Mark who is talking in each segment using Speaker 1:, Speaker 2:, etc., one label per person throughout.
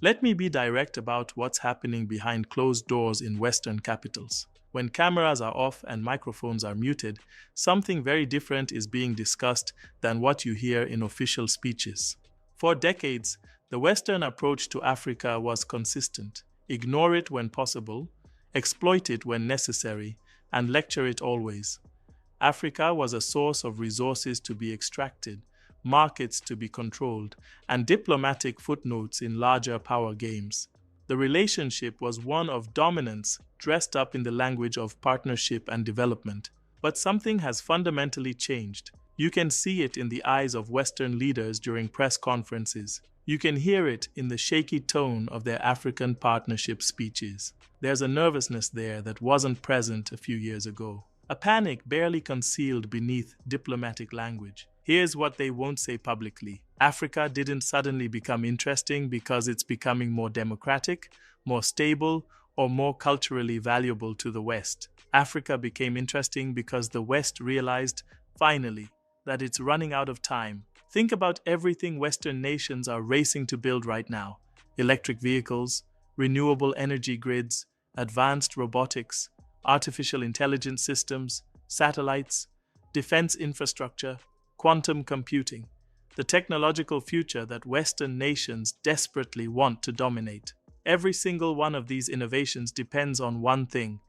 Speaker 1: Let me be direct about what's happening behind closed doors in Western capitals. When cameras are off and microphones are muted, something very different is being discussed than what you hear in official speeches. For decades, the Western approach to Africa was consistent: ignore it when possible, exploit it when necessary, and lecture it always. Africa was a source of resources to be extracted, markets to be controlled, and diplomatic footnotes in larger power games. The relationship was one of dominance dressed up in the language of partnership and development. But something has fundamentally changed. You can see it in the eyes of Western leaders during press conferences. You can hear it in the shaky tone of their African partnership speeches. There's a nervousness there that wasn't present a few years ago. A panic barely concealed beneath diplomatic language. Here's what they won't say publicly. Africa didn't suddenly become interesting because it's becoming more democratic, more stable, or more culturally valuable to the West. Africa became interesting because the West realized, finally, that it's running out of time. Think about everything Western nations are racing to build right now: electric vehicles, renewable energy grids, advanced robotics, artificial intelligence systems, satellites, defense infrastructure, quantum computing, the technological future that Western nations desperately want to dominate. Every single one of these innovations depends on one thing: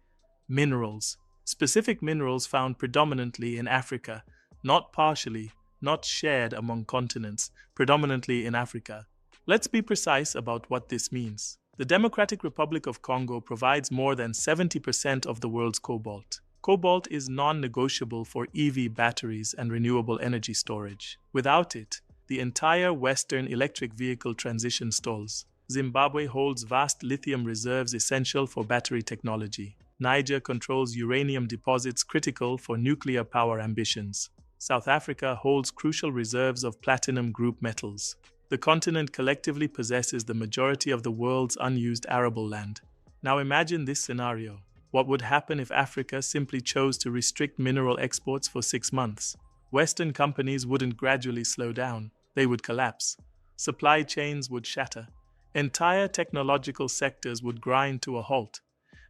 Speaker 1: minerals. Specific minerals found predominantly in Africa, not partially, not shared among continents, predominantly in Africa. Let's be precise about what this means. The Democratic Republic of Congo provides more than 70% of the world's cobalt. Cobalt is non-negotiable for EV batteries and renewable energy storage. Without it, the entire Western electric vehicle transition stalls. Zimbabwe holds vast lithium reserves essential for battery technology. Niger controls uranium deposits critical for nuclear power ambitions. South Africa holds crucial reserves of platinum group metals. The continent collectively possesses the majority of the world's unused arable land. Now imagine this scenario. What would happen if Africa simply chose to restrict mineral exports for 6 months? Western companies wouldn't gradually slow down. They would collapse. Supply chains would shatter. Entire technological sectors would grind to a halt.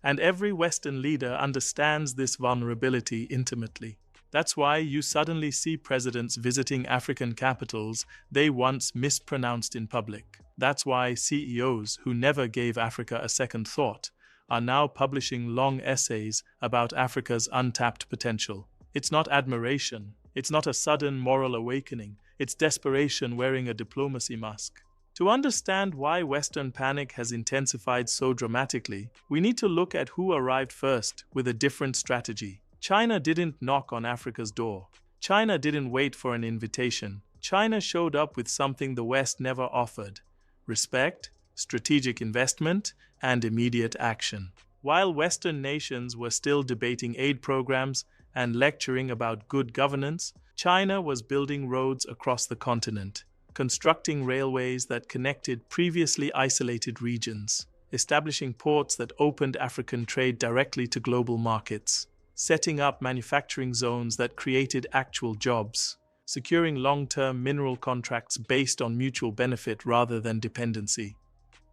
Speaker 1: And every Western leader understands this vulnerability intimately. That's why you suddenly see presidents visiting African capitals they once mispronounced in public. That's why CEOs who never gave Africa a second thought are now publishing long essays about Africa's untapped potential. It's not admiration. It's not a sudden moral awakening. It's desperation wearing a diplomacy mask. To understand why Western panic has intensified so dramatically, we need to look at who arrived first with a different strategy. China didn't knock on Africa's door. China didn't wait for an invitation. China showed up with something the West never offered: respect, strategic investment, and immediate action. While Western nations were still debating aid programs and lecturing about good governance, China was building roads across the continent, constructing railways that connected previously isolated regions, establishing ports that opened African trade directly to global markets, setting up manufacturing zones that created actual jobs, securing long-term mineral contracts based on mutual benefit rather than dependency.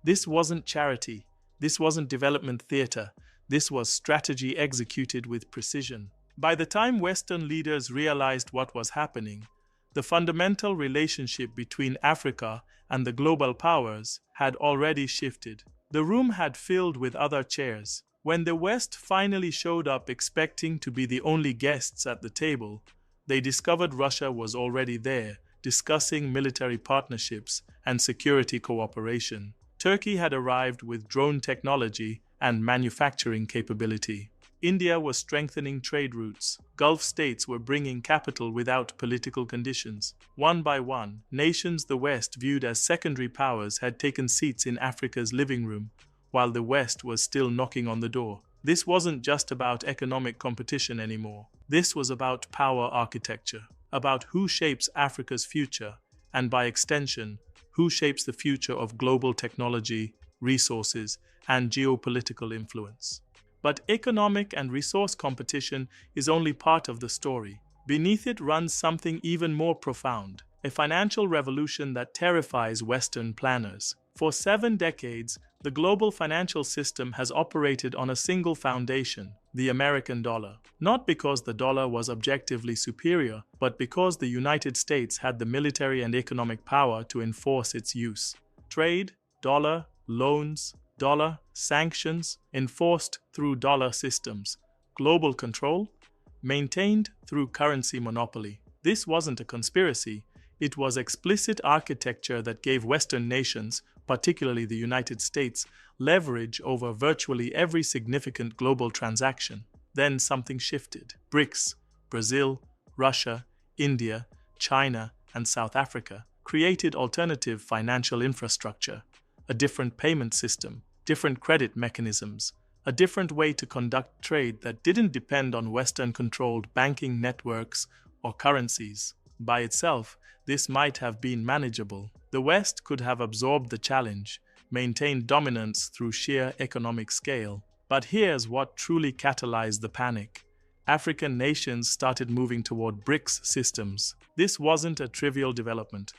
Speaker 1: This wasn't charity. This wasn't development theater. This was strategy executed with precision. By the time Western leaders realized what was happening, the fundamental relationship between Africa and the global powers had already shifted. The room had filled with other chairs. When the West finally showed up expecting to be the only guests at the table, they discovered Russia was already there, discussing military partnerships and security cooperation. Turkey had arrived with drone technology and manufacturing capability. India was strengthening trade routes. Gulf states were bringing capital without political conditions. One by one, nations the West viewed as secondary powers had taken seats in Africa's living room, while the West was still knocking on the door. This wasn't just about economic competition anymore. This was about power architecture, about who shapes Africa's future, and by extension, who shapes the future of global technology, resources, and geopolitical influence. But economic and resource competition is only part of the story. Beneath it runs something even more profound, a financial revolution that terrifies Western planners. For 7 decades, the global financial system has operated on a single foundation, the American dollar. Not because the dollar was objectively superior, but because the United States had the military and economic power to enforce its use. Trade, dollar, loans, dollar, sanctions, enforced through dollar systems. Global control, maintained through currency monopoly. This wasn't a conspiracy. It was explicit architecture that gave Western nations, particularly the United States, leverage over virtually every significant global transaction. Then something shifted. BRICS, Brazil, Russia, India, China, and South Africa created alternative financial infrastructure, a different payment system, different credit mechanisms, a different way to conduct trade that didn't depend on Western-controlled banking networks or currencies. By itself, this might have been manageable. The West could have absorbed the challenge, maintained dominance through sheer economic scale. But here's what truly catalyzed the panic. African nations started moving toward BRICS systems. This wasn't a trivial development.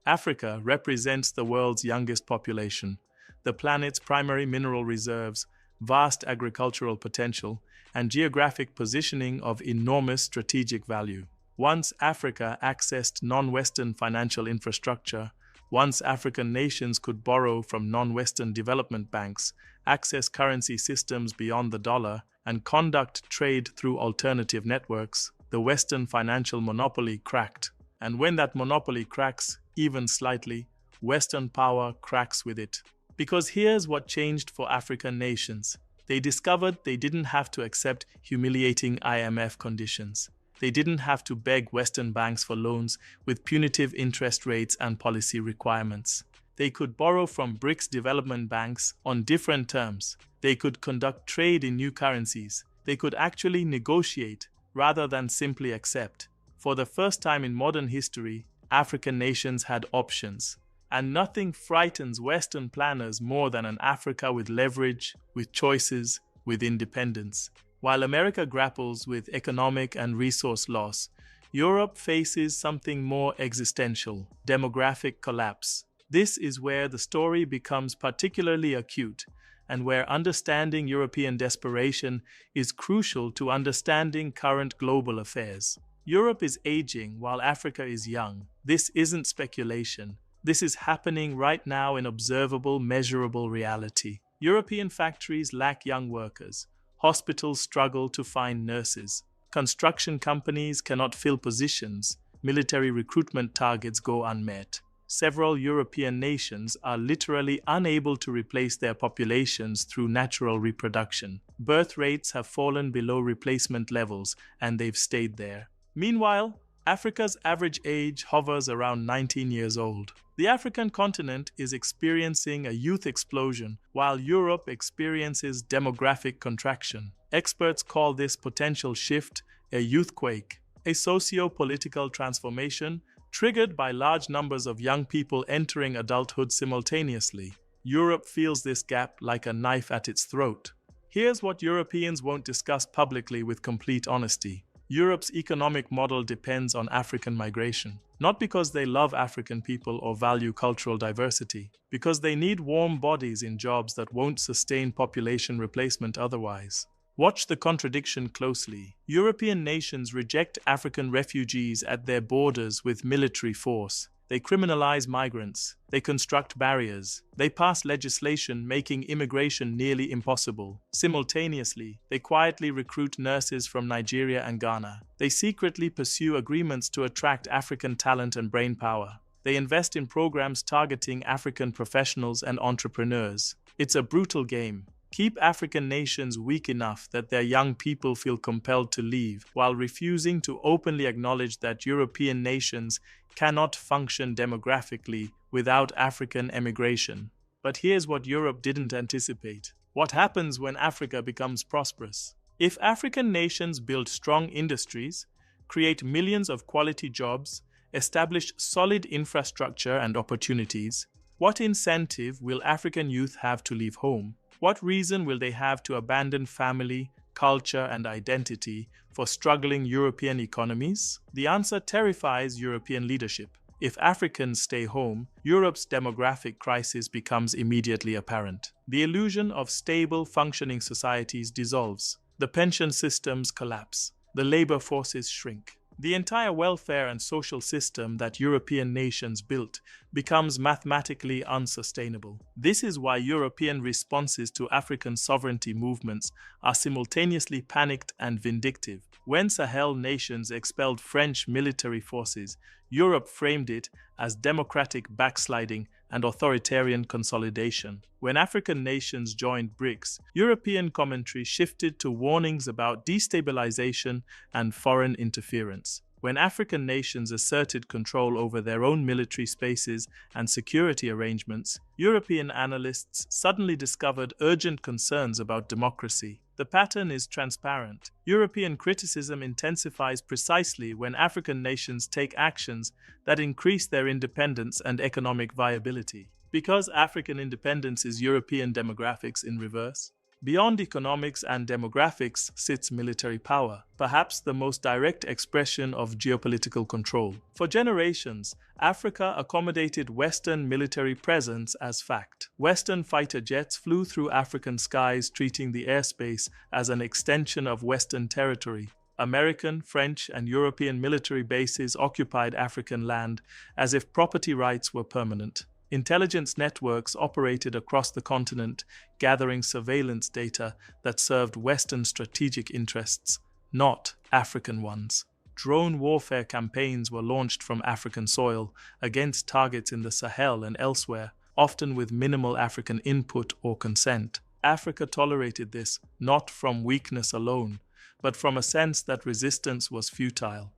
Speaker 1: Africa represents the world's youngest population, the planet's primary mineral reserves, vast agricultural potential, and geographic positioning of enormous strategic value. Once Africa accessed non-Western financial infrastructure, once African nations could borrow from non-Western development banks, access currency systems beyond the dollar, and conduct trade through alternative networks, the Western financial monopoly cracked. And when that monopoly cracks, even slightly, Western power cracks with it. Because here's what changed for African nations. They discovered they didn't have to accept humiliating IMF conditions. They didn't have to beg Western banks for loans with punitive interest rates and policy requirements. They could borrow from BRICS development banks on different terms. They could conduct trade in new currencies. They could actually negotiate rather than simply accept. For the first time in modern history, African nations had options. And nothing frightens Western planners more than an Africa with leverage, with choices, with independence. While America grapples with economic and resource loss, Europe faces something more existential: demographic collapse. This is where the story becomes particularly acute, and where understanding European desperation is crucial to understanding current global affairs. Europe is aging while Africa is young. This isn't speculation. This is happening right now in observable, measurable reality. European factories lack young workers. Hospitals struggle to find nurses. Construction companies cannot fill positions. Military recruitment targets go unmet. Several European nations are literally unable to replace their populations through natural reproduction. Birth rates have fallen below replacement levels, and they've stayed there. Meanwhile, Africa's average age hovers around 19 years old. The African continent is experiencing a youth explosion, while Europe experiences demographic contraction. Experts call this potential shift a youthquake, a socio-political transformation triggered by large numbers of young people entering adulthood simultaneously. Europe feels this gap like a knife at its throat. Here's what Europeans won't discuss publicly with complete honesty. Europe's economic model depends on African migration. Not because they love African people or value cultural diversity, because they need warm bodies in jobs that won't sustain population replacement otherwise. Watch the contradiction closely. European nations reject African refugees at their borders with military force. They criminalize migrants. They construct barriers. They pass legislation making immigration nearly impossible. Simultaneously, they quietly recruit nurses from Nigeria and Ghana. They secretly pursue agreements to attract African talent and brainpower. They invest in programs targeting African professionals and entrepreneurs. It's a brutal game. Keep African nations weak enough that their young people feel compelled to leave, while refusing to openly acknowledge that European nations cannot function demographically without African emigration. But here's what Europe didn't anticipate. What happens when Africa becomes prosperous? If African nations build strong industries, create millions of quality jobs, establish solid infrastructure and opportunities, what incentive will African youth have to leave home? What reason will they have to abandon family, culture, and identity for struggling European economies? The answer terrifies European leadership. If Africans stay home, Europe's demographic crisis becomes immediately apparent. The illusion of stable, functioning societies dissolves. The pension systems collapse. The labor forces shrink. The entire welfare and social system that European nations built becomes mathematically unsustainable. This is why European responses to African sovereignty movements are simultaneously panicked and vindictive. When Sahel nations expelled French military forces, Europe framed it as democratic backsliding and authoritarian consolidation. When African nations joined BRICS, European commentary shifted to warnings about destabilization and foreign interference. When African nations asserted control over their own military spaces and security arrangements, European analysts suddenly discovered urgent concerns about democracy. The pattern is transparent. European criticism intensifies precisely when African nations take actions that increase their independence and economic viability. Because African independence is European demographics in reverse. Beyond economics and demographics sits military power, perhaps the most direct expression of geopolitical control. For generations, Africa accommodated Western military presence as fact. Western fighter jets flew through African skies, treating the airspace as an extension of Western territory. American, French, and European military bases occupied African land as if property rights were permanent. Intelligence networks operated across the continent, gathering surveillance data that served Western strategic interests, not African ones. Drone warfare campaigns were launched from African soil against targets in the Sahel and elsewhere, often with minimal African input or consent. Africa tolerated this not from weakness alone, but from a sense that resistance was futile.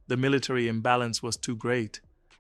Speaker 1: The military imbalance was too great,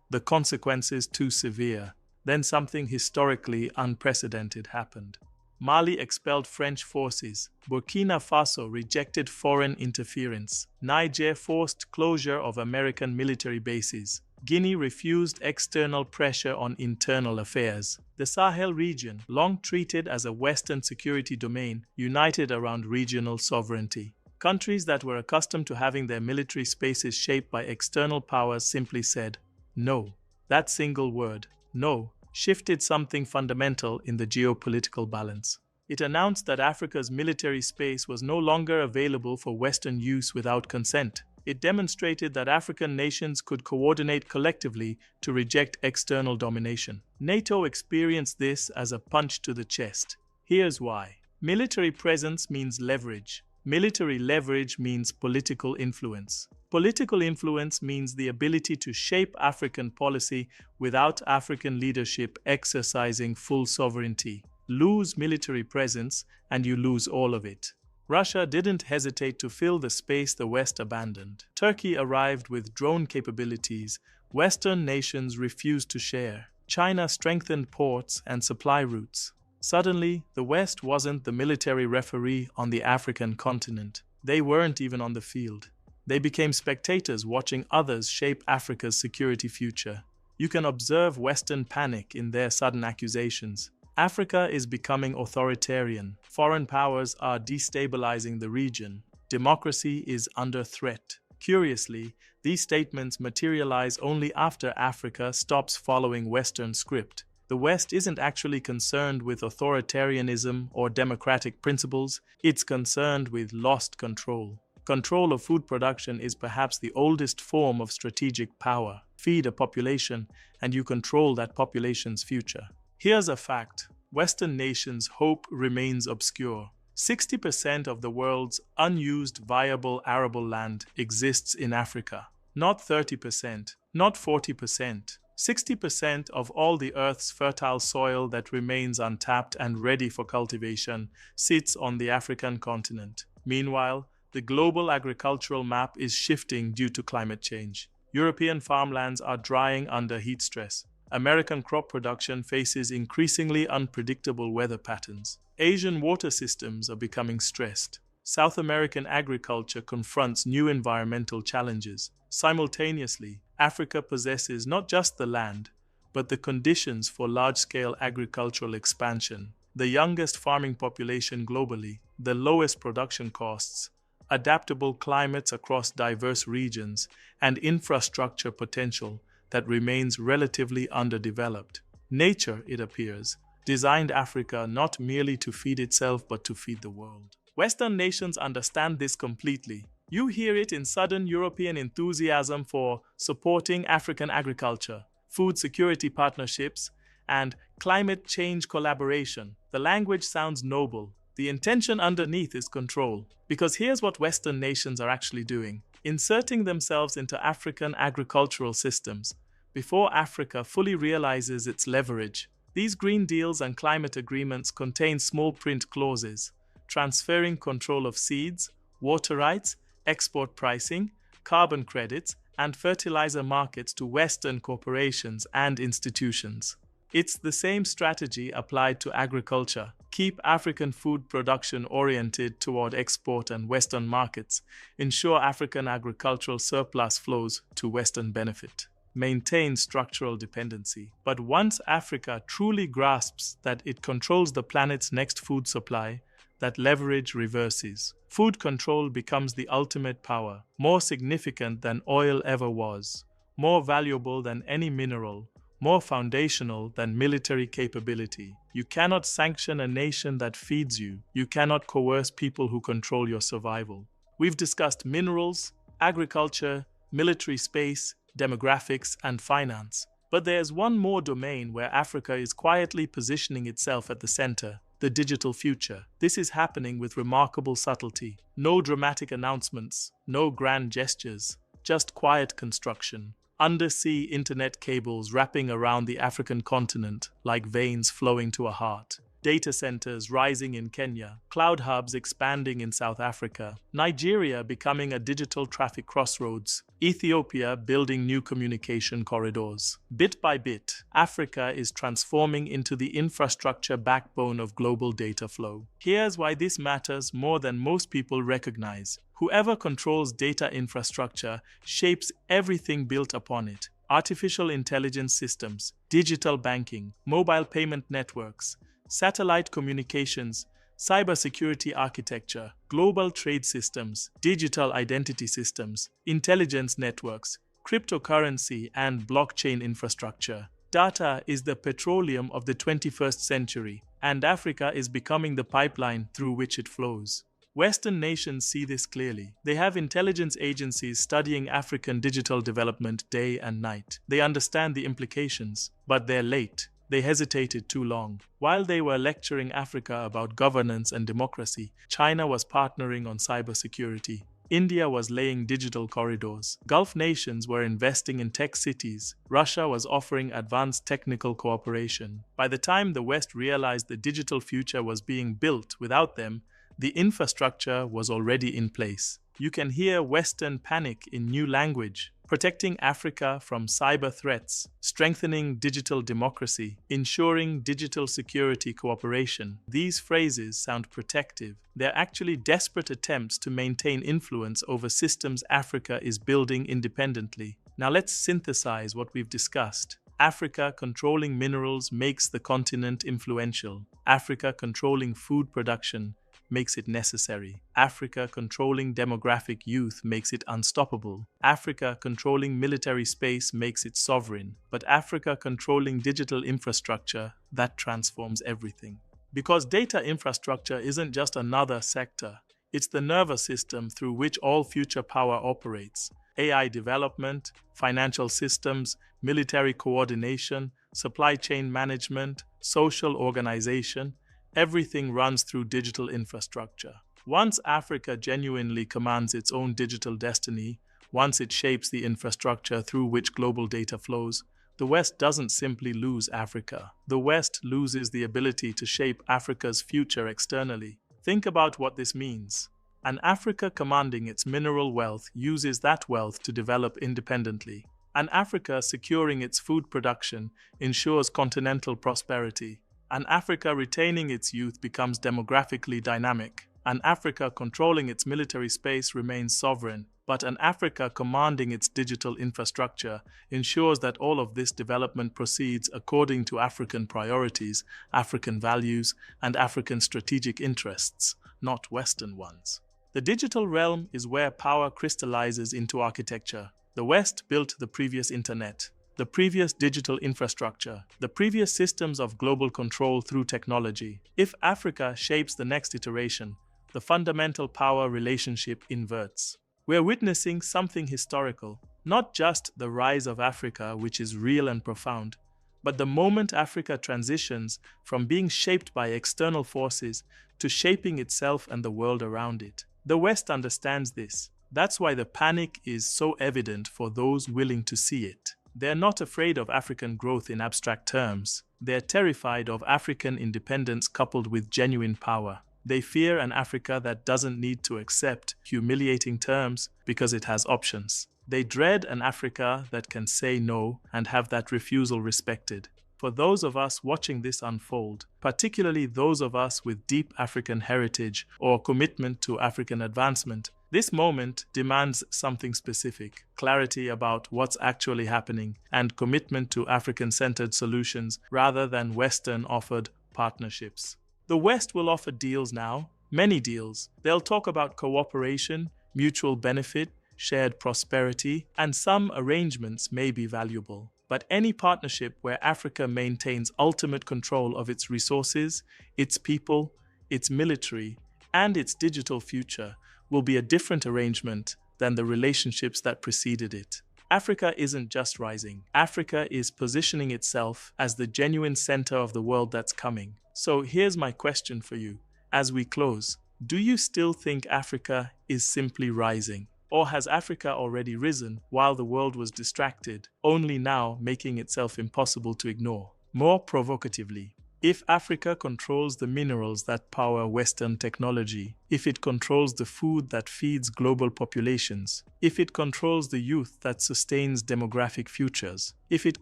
Speaker 1: the consequences too severe. Then something historically unprecedented happened. Mali expelled French forces. Burkina Faso rejected foreign interference. Niger forced closure of American military bases. Guinea refused external pressure on internal affairs. The Sahel region, long treated as a Western security domain, united around regional sovereignty. Countries that were accustomed to having their military spaces shaped by external powers simply said, no. That single word, no, shifted something fundamental in the geopolitical balance. It announced that Africa's military space was no longer available for Western use without consent. It demonstrated that African nations could coordinate collectively to reject external domination. NATO experienced this as a punch to the chest. Here's why. Military presence means leverage. Military leverage means political influence. Political influence means the ability to shape African policy without African leadership exercising full sovereignty. Lose military presence and you lose all of it. Russia didn't hesitate to fill the space the West abandoned. Turkey arrived with drone capabilities Western nations refused to share. China strengthened ports and supply routes. Suddenly, the West wasn't the military referee on the African continent. They weren't even on the field. They became spectators watching others shape Africa's security future. You can observe Western panic in their sudden accusations. Africa is becoming authoritarian. Foreign powers are destabilizing the region. Democracy is under threat. Curiously, these statements materialize only after Africa stops following Western script. The West isn't actually concerned with authoritarianism or democratic principles, it's concerned with lost control. Control of food production is perhaps the oldest form of strategic power. Feed a population, and you control that population's future. Here's a fact. Western nations' hope remains obscure. 60% of the world's unused viable arable land exists in Africa. Not 30%, not 40%. 60% of all the Earth's fertile soil that remains untapped and ready for cultivation sits on the African continent. Meanwhile, the global agricultural map is shifting due to climate change. European farmlands are drying under heat stress. American crop production faces increasingly unpredictable weather patterns. Asian water systems are becoming stressed. South American agriculture confronts new environmental challenges. Simultaneously, Africa possesses not just the land, but the conditions for large-scale agricultural expansion. The youngest farming population globally, the lowest production costs, adaptable climates across diverse regions, and infrastructure potential that remains relatively underdeveloped. Nature, it appears, designed Africa not merely to feed itself but to feed the world. Western nations understand this completely. You hear it in sudden European enthusiasm for supporting African agriculture, food security partnerships, and climate change collaboration. The language sounds noble. The intention underneath is control. Because here's what Western nations are actually doing: inserting themselves into African agricultural systems before Africa fully realizes its leverage. These green deals and climate agreements contain small print clauses, transferring control of seeds, water rights, export pricing, carbon credits, and fertilizer markets to Western corporations and institutions. It's the same strategy applied to agriculture. Keep African food production oriented toward export and Western markets. Ensure African agricultural surplus flows to Western benefit. Maintain structural dependency. But once Africa truly grasps that it controls the planet's next food supply, that leverage reverses. Food control becomes the ultimate power, more significant than oil ever was, more valuable than any mineral, more foundational than military capability. You cannot sanction a nation that feeds you. You cannot coerce people who control your survival. We've discussed minerals, agriculture, military space, demographics, and finance. But there's one more domain where Africa is quietly positioning itself at the center: the digital future. This is happening with remarkable subtlety. No dramatic announcements, no grand gestures, just quiet construction. Undersea internet cables wrapping around the African continent like veins flowing to a heart. Data centers rising in Kenya, cloud hubs expanding in South Africa, Nigeria becoming a digital traffic crossroads, Ethiopia building new communication corridors. Bit by bit, Africa is transforming into the infrastructure backbone of global data flow. Here's why this matters more than most people recognize. Whoever controls data infrastructure shapes everything built upon it. Artificial intelligence systems, digital banking, mobile payment networks, satellite communications, cybersecurity architecture, global trade systems, digital identity systems, intelligence networks, cryptocurrency, and blockchain infrastructure. Data is the petroleum of the 21st century, and Africa is becoming the pipeline through which it flows. Western nations see this clearly. They have intelligence agencies studying African digital development day and night. They understand the implications, but they're late. They hesitated too long. While they were lecturing Africa about governance and democracy, China was partnering on cybersecurity. India was laying digital corridors. Gulf nations were investing in tech cities. Russia was offering advanced technical cooperation. By the time the West realized the digital future was being built without them, the infrastructure was already in place. You can hear Western panic in new language: protecting Africa from cyber threats, strengthening digital democracy, ensuring digital security cooperation. These phrases sound protective. They're actually desperate attempts to maintain influence over systems Africa is building independently. Now let's synthesize what we've discussed. Africa controlling minerals makes the continent influential. Africa controlling food production makes it necessary. Africa controlling demographic youth makes it unstoppable. Africa controlling military space makes it sovereign. But Africa controlling digital infrastructure, that transforms everything. Because data infrastructure isn't just another sector, it's the nervous system through which all future power operates. AI development, financial systems, military coordination, supply chain management, social organization, everything runs through digital infrastructure. Once Africa genuinely commands its own digital destiny, once it shapes the infrastructure through which global data flows, the West doesn't simply lose Africa. The West loses the ability to shape Africa's future externally. Think about what this means. An Africa commanding its mineral wealth uses that wealth to develop independently. An Africa securing its food production ensures continental prosperity. An Africa retaining its youth becomes demographically dynamic. An Africa controlling its military space remains sovereign. But an Africa commanding its digital infrastructure ensures that all of this development proceeds according to African priorities, African values, and African strategic interests, not Western ones. The digital realm is where power crystallizes into architecture. The West built the previous internet. The the previous digital infrastructure, the previous systems of global control through technology. If Africa shapes the next iteration, the fundamental power relationship inverts. We're witnessing something historical, not just the rise of Africa, which is real and profound, but the moment Africa transitions from being shaped by external forces to shaping itself and the world around it. The West understands this. That's why the panic is so evident for those willing to see it. They're not afraid of African growth in abstract terms. They're terrified of African independence coupled with genuine power. They fear an Africa that doesn't need to accept humiliating terms because it has options. They dread an Africa that can say no and have that refusal respected. For those of us watching this unfold, particularly those of us with deep African heritage or commitment to African advancement, this moment demands something specific: clarity about what's actually happening and commitment to African-centered solutions rather than Western-offered partnerships. The West will offer deals now, many deals. They'll talk about cooperation, mutual benefit, shared prosperity, and some arrangements may be valuable. But any partnership where Africa maintains ultimate control of its resources, its people, its military, and its digital future will be a different arrangement than the relationships that preceded it. Africa isn't just rising. Africa is positioning itself as the genuine center of the world that's coming. So here's my question for you as we close. Do you still think Africa is simply rising? Or has Africa already risen while the world was distracted, only now making itself impossible to ignore? More provocatively, if Africa controls the minerals that power Western technology, if it controls the food that feeds global populations, if it controls the youth that sustains demographic futures, if it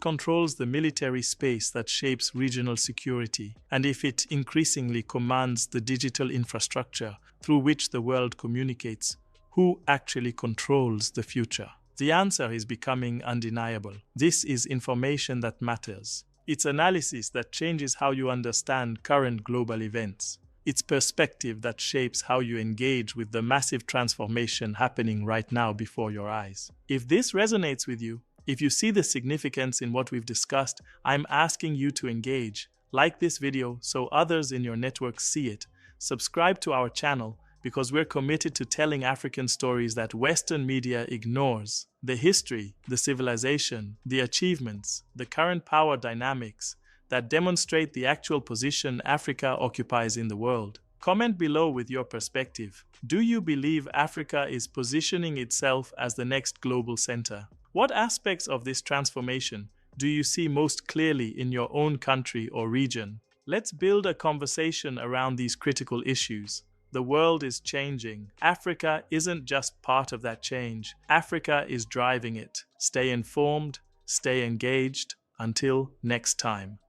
Speaker 1: controls the military space that shapes regional security, and if it increasingly commands the digital infrastructure through which the world communicates, who actually controls the future? The answer is becoming undeniable. This is information that matters. It's analysis that changes how you understand current global events. It's perspective that shapes how you engage with the massive transformation happening right now before your eyes. If this resonates with you, if you see the significance in what we've discussed, I'm asking you to engage. Like this video so others in your network see it. Subscribe to our channel, because we're committed to telling African stories that Western media ignores. The history, the civilization, the achievements, the current power dynamics that demonstrate the actual position Africa occupies in the world. Comment below with your perspective. Do you believe Africa is positioning itself as the next global center? What aspects of this transformation do you see most clearly in your own country or region? Let's build a conversation around these critical issues. The world is changing. Africa isn't just part of that change. Africa is driving it. Stay informed, stay engaged. Until next time.